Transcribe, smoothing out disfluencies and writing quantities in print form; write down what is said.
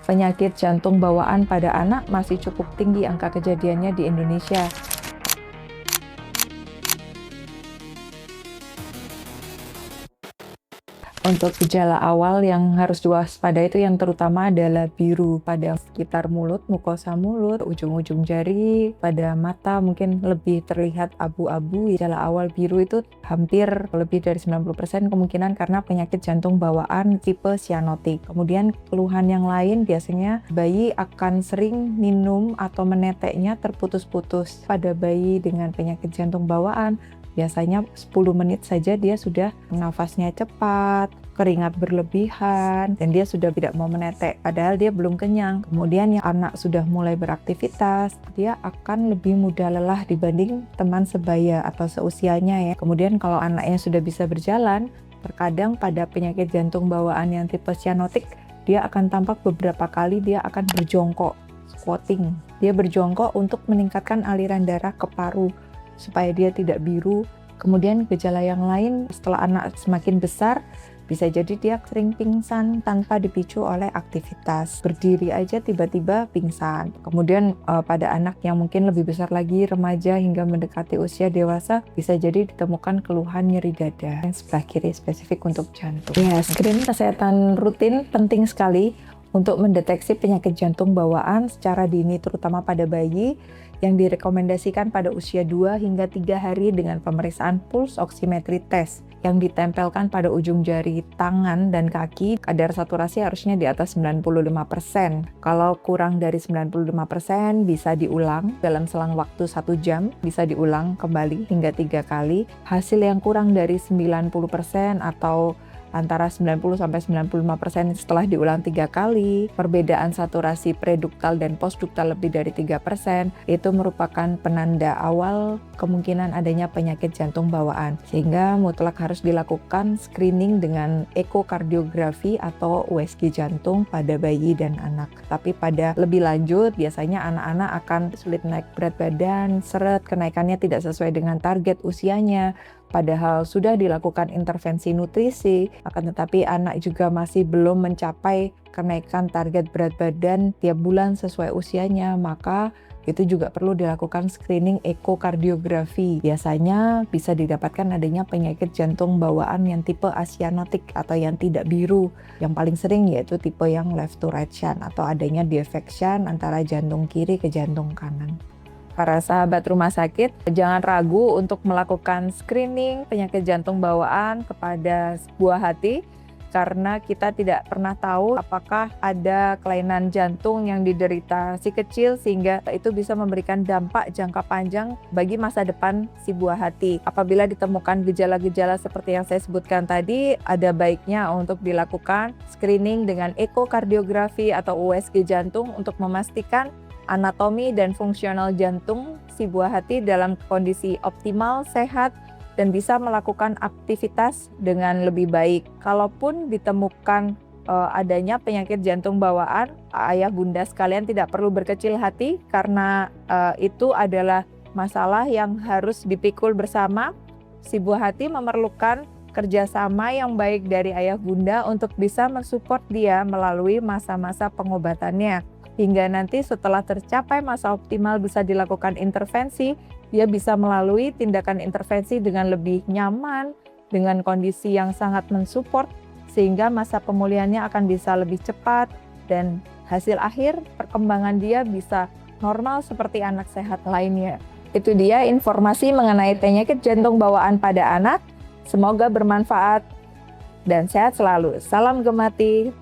Penyakit jantung bawaan pada anak masih cukup tinggi angka kejadiannya di Indonesia. Untuk gejala awal yang harus diwaspadai itu yang terutama adalah biru pada sekitar mulut, mukosa mulut, ujung-ujung jari, pada mata mungkin lebih terlihat abu-abu. Gejala awal biru itu hampir lebih dari 90% kemungkinan karena penyakit jantung bawaan tipe sianotik. Kemudian keluhan yang lain biasanya bayi akan sering minum atau meneteknya terputus-putus. Pada bayi dengan penyakit jantung bawaan biasanya 10 menit saja dia sudah nafasnya cepat, keringat berlebihan, dan dia sudah tidak mau menetek, padahal dia belum kenyang. Kemudian yang anak sudah mulai beraktivitas, dia akan lebih mudah lelah dibanding teman sebaya atau seusianya ya. Kemudian kalau anaknya sudah bisa berjalan, terkadang pada penyakit jantung bawaan yang tipe sianotik, dia akan tampak beberapa kali dia akan berjongkok, squatting. Dia berjongkok untuk meningkatkan aliran darah ke paru, supaya dia tidak biru. Kemudian gejala yang lain setelah anak semakin besar, bisa jadi dia sering pingsan tanpa dipicu oleh aktivitas. Berdiri aja tiba-tiba pingsan. Kemudian pada anak yang mungkin lebih besar lagi, remaja hingga mendekati usia dewasa, bisa jadi ditemukan keluhan nyeri dada yang sebelah kiri spesifik untuk jantung. Ya, screening kesehatan rutin penting sekali untuk mendeteksi penyakit jantung bawaan secara dini, terutama pada bayi, yang direkomendasikan pada usia 2 hingga 3 hari dengan pemeriksaan pulse oximetry test yang ditempelkan pada ujung jari tangan dan kaki. Kadar saturasi harusnya di atas 95%. Kalau kurang dari 95% bisa diulang dalam selang waktu 1 jam, bisa diulang kembali hingga 3 kali. Hasil yang kurang dari 90% atau antara 90-95% setelah diulang 3 kali, perbedaan saturasi preduktal dan postduktal lebih dari 3%, itu merupakan penanda awal kemungkinan adanya penyakit jantung bawaan. Sehingga mutlak harus dilakukan screening dengan ekokardiografi atau USG jantung pada bayi dan anak. Tapi pada lebih lanjut, biasanya anak-anak akan sulit naik berat badan, seret, kenaikannya tidak sesuai dengan target usianya, padahal sudah dilakukan intervensi nutrisi, akan tetapi anak juga masih belum mencapai kenaikan target berat badan tiap bulan sesuai usianya, maka itu juga perlu dilakukan screening ekokardiografi. Biasanya bisa didapatkan adanya penyakit jantung bawaan yang tipe asianotik atau yang tidak biru. Yang paling sering yaitu tipe yang left to right shunt atau adanya defection antara jantung kiri ke jantung kanan. Para sahabat rumah sakit, jangan ragu untuk melakukan screening penyakit jantung bawaan kepada buah hati, karena kita tidak pernah tahu apakah ada kelainan jantung yang diderita si kecil sehingga itu bisa memberikan dampak jangka panjang bagi masa depan si buah hati. Apabila ditemukan gejala-gejala seperti yang saya sebutkan tadi, ada baiknya untuk dilakukan screening dengan ekokardiografi atau USG jantung untuk memastikan anatomi dan fungsional jantung si buah hati dalam kondisi optimal, sehat, dan bisa melakukan aktivitas dengan lebih baik. Kalaupun ditemukan adanya penyakit jantung bawaan, ayah bunda sekalian tidak perlu berkecil hati karena itu adalah masalah yang harus dipikul bersama. Si buah hati memerlukan kerjasama yang baik dari ayah bunda untuk bisa mensupport dia melalui masa-masa pengobatannya. Hingga nanti setelah tercapai masa optimal bisa dilakukan intervensi, dia bisa melalui tindakan intervensi dengan lebih nyaman, dengan kondisi yang sangat mensupport, sehingga masa pemulihannya akan bisa lebih cepat, dan hasil akhir perkembangan dia bisa normal seperti anak sehat lainnya. Itu dia informasi mengenai penyakit jantung bawaan pada anak. Semoga bermanfaat dan sehat selalu. Salam gemati.